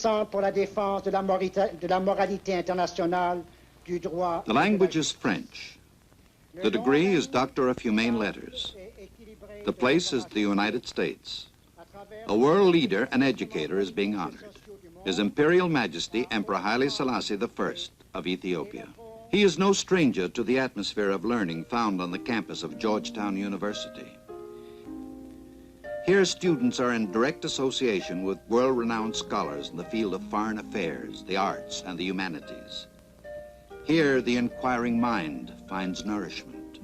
agissant pour la défense de la moralité internationale, du droit. The language is French. The degree is Doctor of Humane Letters. The place is the United States. A world leader and educator is being honored. His Imperial Majesty, Emperor Haile Selassie I of Ethiopia. He is no stranger to the atmosphere of learning found on the campus of Georgetown University. Here, students are in direct association with world-renowned scholars in the field of foreign affairs, the arts, and the humanities. Here, the inquiring mind finds nourishment.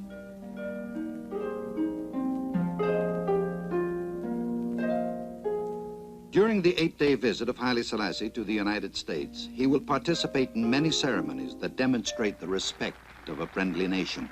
During the 8-day visit of Haile Selassie to the United States, he will participate in many ceremonies that demonstrate the respect of a friendly nation.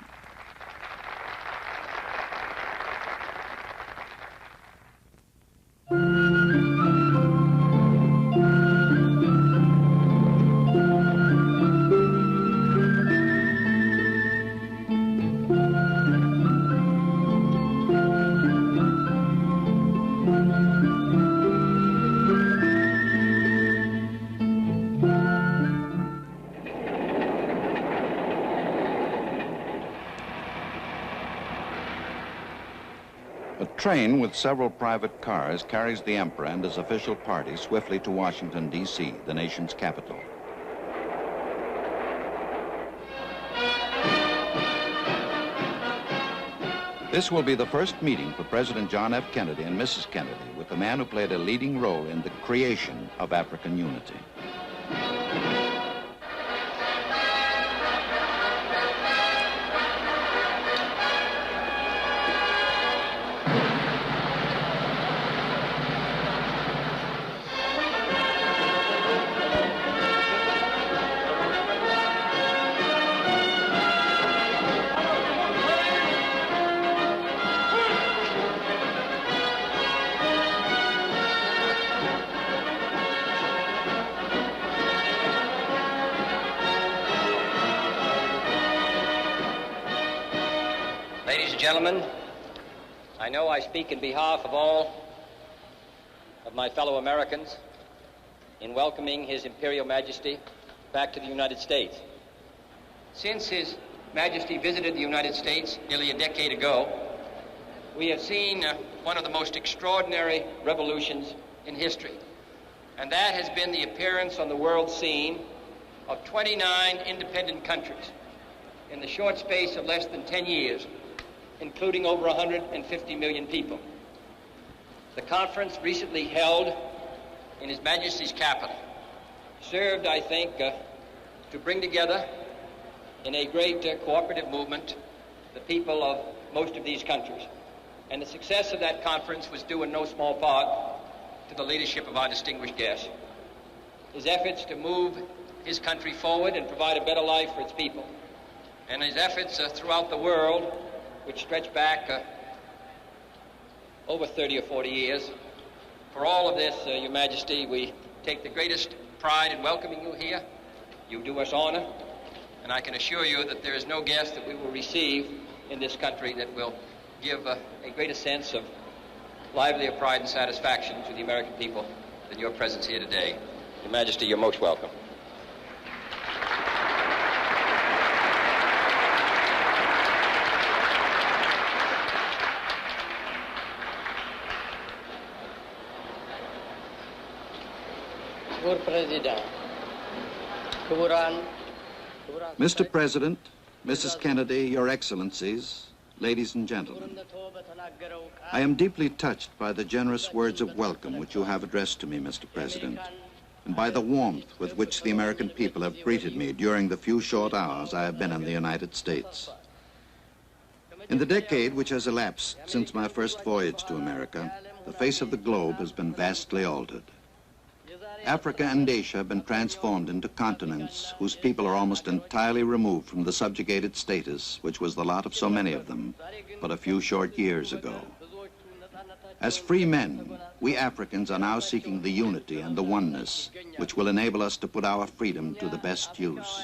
A train with several private cars carries the Emperor and his official party swiftly to Washington, D.C., the nation's capital. This will be the first meeting for President John F. Kennedy and Mrs. Kennedy with the man who played a leading role in the creation of African unity. Ladies and gentlemen, I know I speak in behalf of all of my fellow Americans in welcoming His Imperial Majesty back to the United States. Since His Majesty visited the United States nearly a decade ago, we have seen one of the most extraordinary revolutions in history, and that has been the appearance on the world scene of 29 independent countries in the short space of less than 10 years, including over 150 million people. The conference recently held in His Majesty's capital served, I think, to bring together in a great cooperative movement the people of most of these countries. And the success of that conference was due in no small part to the leadership of our distinguished guest. His efforts to move his country forward and provide a better life for its people, and his efforts throughout the world, which stretch back over 30 or 40 years. For all of this, Your Majesty, we take the greatest pride in welcoming you here. You do us honor, and I can assure you that there is no guest that we will receive in this country that will give a greater sense of livelier pride and satisfaction to the American people than your presence here today. Your Majesty, you're most welcome. Mr. President, Mrs. Kennedy, Your Excellencies, ladies and gentlemen, I am deeply touched by the generous words of welcome which you have addressed to me, Mr. President, and by the warmth with which the American people have greeted me during the few short hours I have been in the United States. In the decade which has elapsed since my first voyage to America, the face of the globe has been vastly altered. Africa and Asia have been transformed into continents whose people are almost entirely removed from the subjugated status which was the lot of so many of them but a few short years ago. As free men, we Africans are now seeking the unity and the oneness which will enable us to put our freedom to the best use.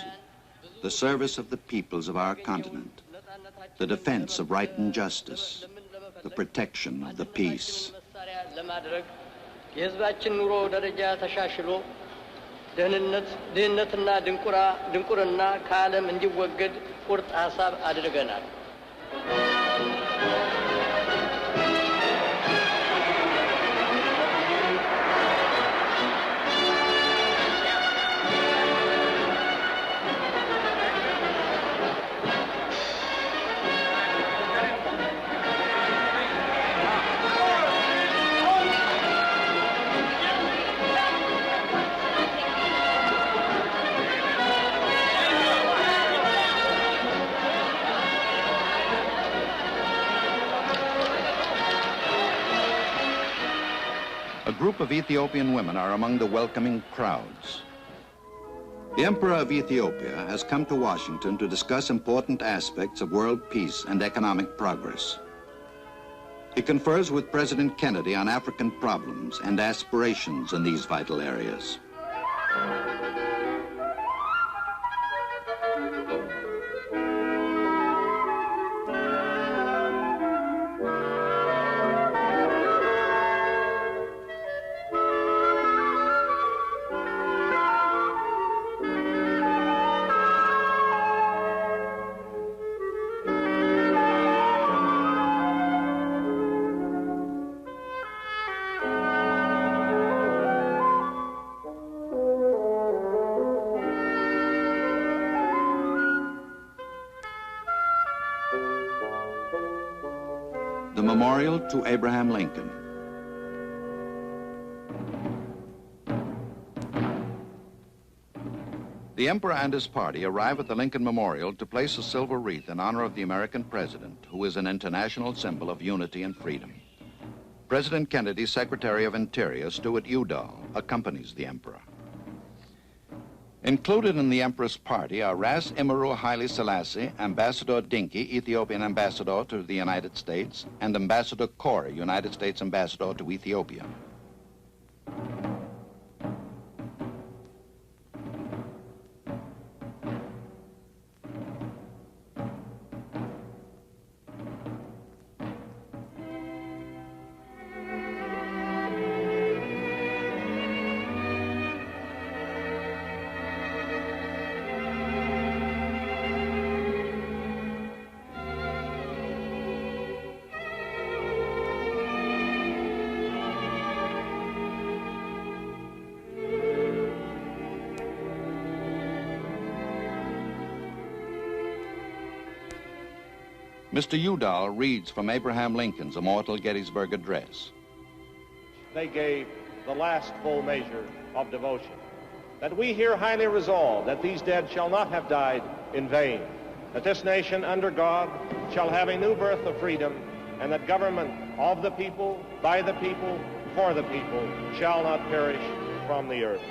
The service of the peoples of our continent, the defense of right and justice, the protection of the peace. የህዝባችን ኑሮ ደረጃ ተሻሽሎ ድህነትና ድንቁርና ከዓለም እንዲወገድ ቁርጥ ሀሳብ አድርገናል። A group of Ethiopian women are among the welcoming crowds. The Emperor of Ethiopia has come to Washington to discuss important aspects of world peace and economic progress. He confers with President Kennedy on African problems and aspirations in these vital areas. The Memorial to Abraham Lincoln. The Emperor and his party arrive at the Lincoln Memorial to place a silver wreath in honor of the American president, who is an international symbol of unity and freedom. President Kennedy's Secretary of Interior, Stuart Udall, accompanies the Emperor. Included in the Emperor's party are Ras Imru Haile Selassie, Ambassador Dinky, Ethiopian Ambassador to the United States, and Ambassador Corey, United States Ambassador to Ethiopia. Mr. Udall reads from Abraham Lincoln's immortal Gettysburg Address. They gave the last full measure of devotion. That we here highly resolve that these dead shall not have died in vain, that this nation under God shall have a new birth of freedom, and that government of the people, by the people, for the people, shall not perish from the earth.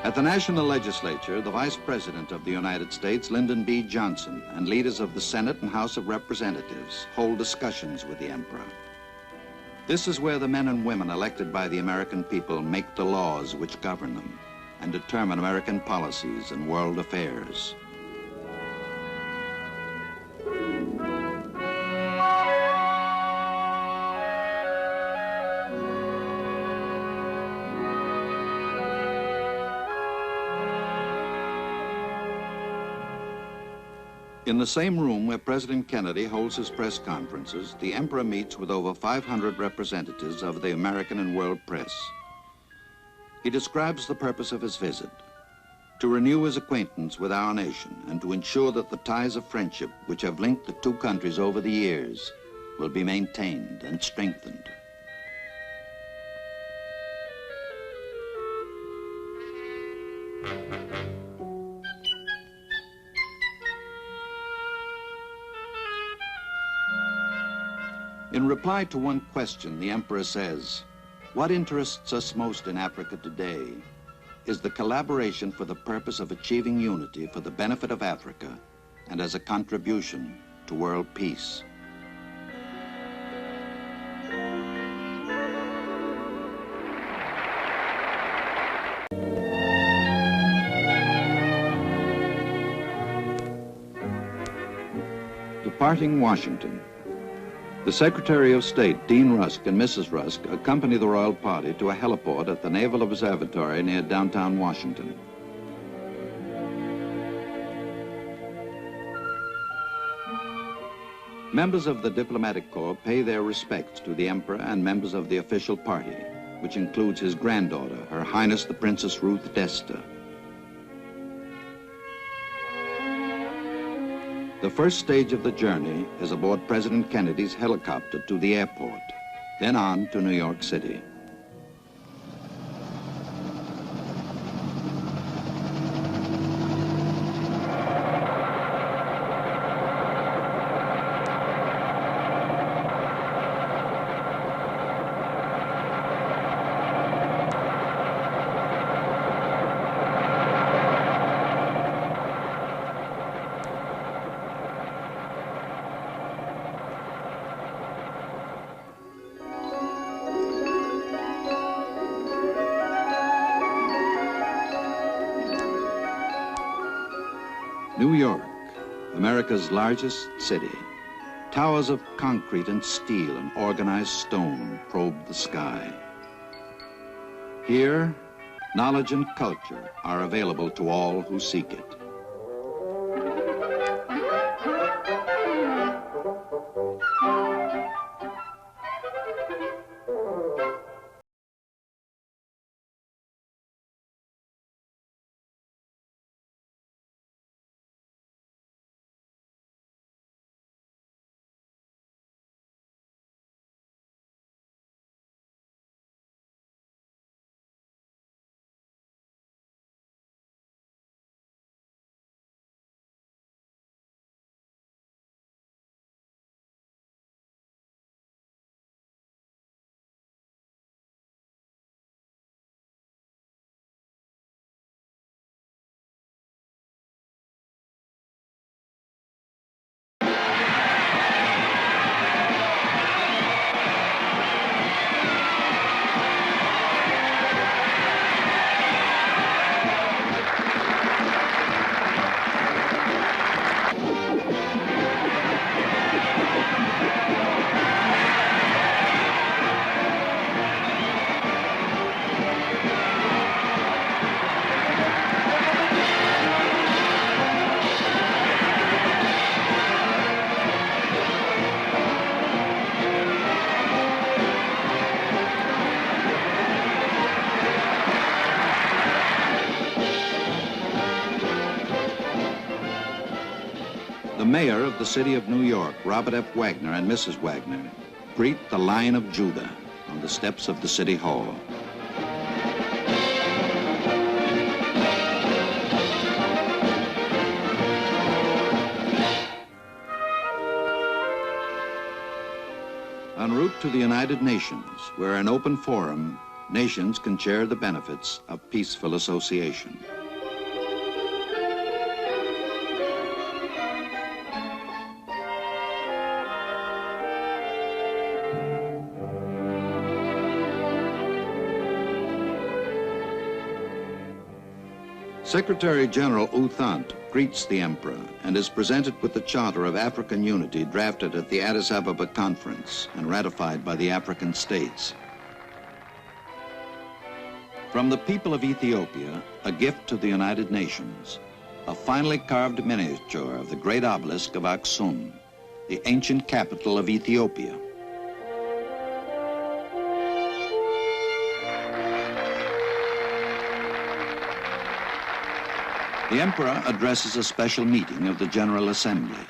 At the National Legislature, the Vice President of the United States, Lyndon B. Johnson, and leaders of the Senate and House of Representatives hold discussions with the Emperor. This is where the men and women elected by the American people make the laws which govern them and determine American policies and world affairs. In the same room where President Kennedy holds his press conferences, the Emperor meets with over 500 representatives of the American and world press. He describes the purpose of his visit: to renew his acquaintance with our nation and to ensure that the ties of friendship which have linked the two countries over the years will be maintained and strengthened. In reply to one question, the Emperor says, What interests us most in Africa today is the collaboration for the purpose of achieving unity for the benefit of Africa and as a contribution to world peace. Departing Washington, the Secretary of State, Dean Rusk, and Mrs. Rusk accompany the royal party to a heliport at the Naval Observatory near downtown Washington. Members of the diplomatic corps pay their respects to the Emperor and members of the official party, which includes his granddaughter, Her Highness the Princess Ruth d'Este. The first stage of the journey is aboard President Kennedy's helicopter to the airport, then on to New York City. New York, America's largest city. Towers of concrete and steel and organized stone probe the sky. Here, knowledge and culture are available to all who seek it. The mayor of the city of New York, Robert F. Wagner, and Mrs. Wagner greet the Lion of Judah on the steps of the City Hall. En route to the United Nations, where an open forum, nations can share the benefits of peaceful association. Secretary General U Thant greets the Emperor and is presented with the Charter of African Unity drafted at the Addis Ababa Conference and ratified by the African states. From the people of Ethiopia, a gift to the United Nations, a finely carved miniature of the great obelisk of Aksum, the ancient capital of Ethiopia. The Emperor addresses a special meeting of the General Assembly.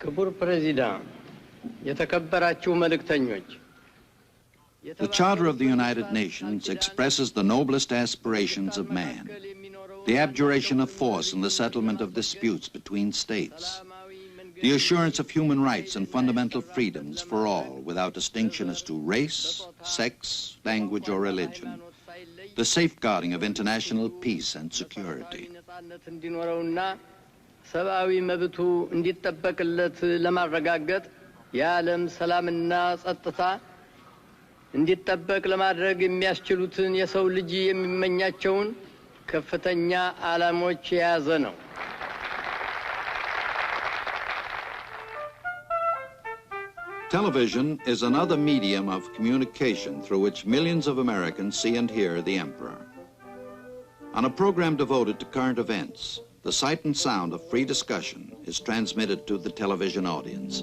ክቡር ፕሬዚዳንት፣ የተከበራችሁ መልእክተኞች፣ The Charter of the United Nations expresses the noblest aspirations of man, the abjuration of force in the settlement of disputes between states, The assurance of human rights and fundamental freedoms for all without distinction as to race, sex, language, or religion. The safeguarding of international peace and security. ሰብአዊ መብቱ እንዲጠበቅለት ለማረጋገጥ የዓለም ሰላምና ጸጥታ እንዲጠበቅ ለማድረግ የሚያስችሉትን የሰው ልጅ የሚመኛቸውን ከፍተኛ ዓላማዎች የያዘ ነው። Television is another medium of communication through which millions of Americans see and hear the Emperor. On a program devoted to current events, the sight and sound of free discussion is transmitted to the television audience.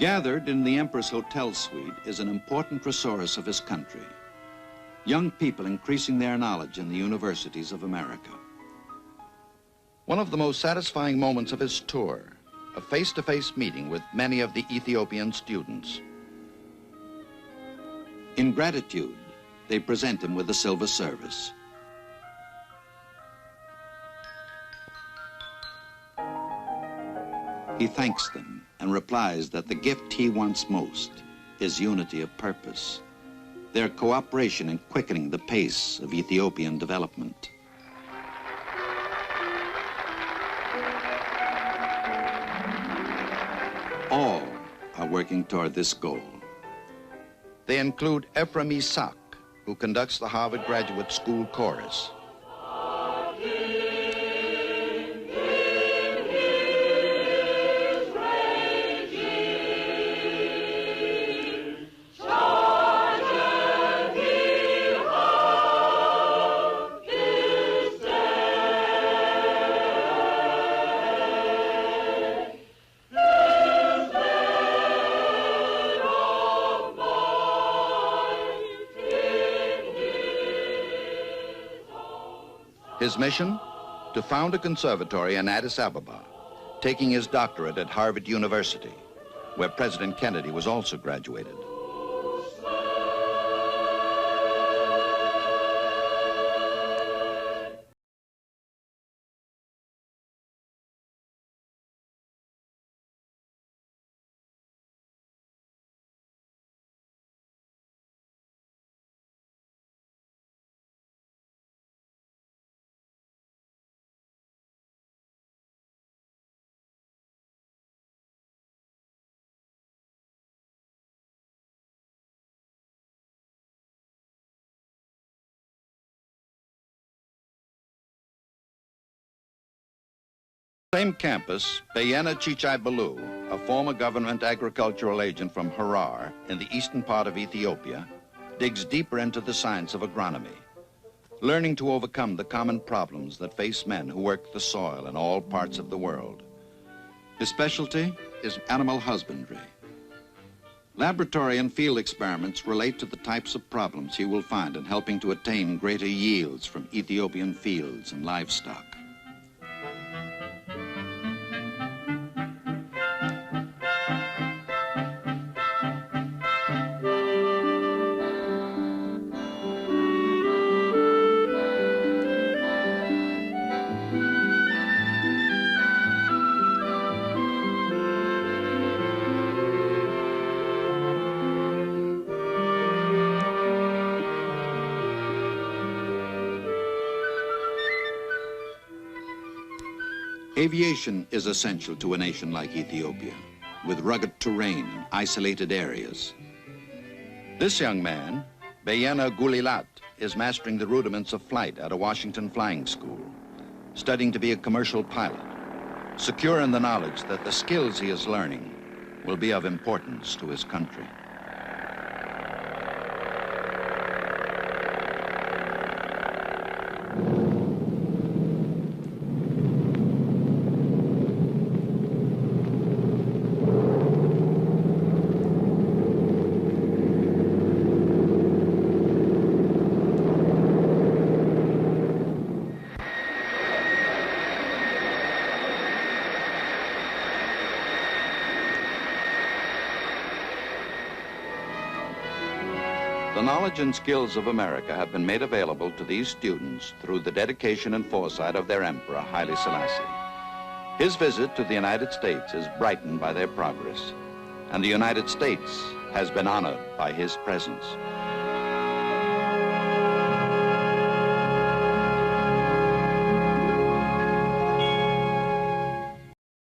Gathered in the Emperor's hotel suite is an important resource of his country. Young people increasing their knowledge in the universities of America. One of the most satisfying moments of his tour, a face-to-face meeting with many of the Ethiopian students. In gratitude, they present him with a silver service. He thanks them and replies that the gift he wants most is unity of purpose, their cooperation in quickening the pace of Ethiopian development. All are working toward this goal. They include Ephraim Isaac, who conducts the Harvard Graduate School Chorus. His mission? To found a conservatory in Addis Ababa, taking his doctorate at Harvard University, where President Kennedy was also graduated. Same campus, Bayena Chichai Balu, a former government agricultural agent from Harar in the eastern part of Ethiopia, digs deeper into the science of agronomy, learning to overcome the common problems that face men who work the soil in all parts of the world. His specialty is animal husbandry. Laboratory and field experiments relate to the types of problems he will find in helping to attain greater yields from Ethiopian fields and livestock. Aviation is essential to a nation like Ethiopia, with rugged terrain and isolated areas. This young man, Bayena Gulilat, is mastering the rudiments of flight at a Washington flying school, studying to be a commercial pilot, secure in the knowledge that the skills he is learning will be of importance to his country. The knowledge and skills of America have been made available to these students through the dedication and foresight of their Emperor, Haile Selassie. His visit to the United States is brightened by their progress, and the United States has been honored by his presence.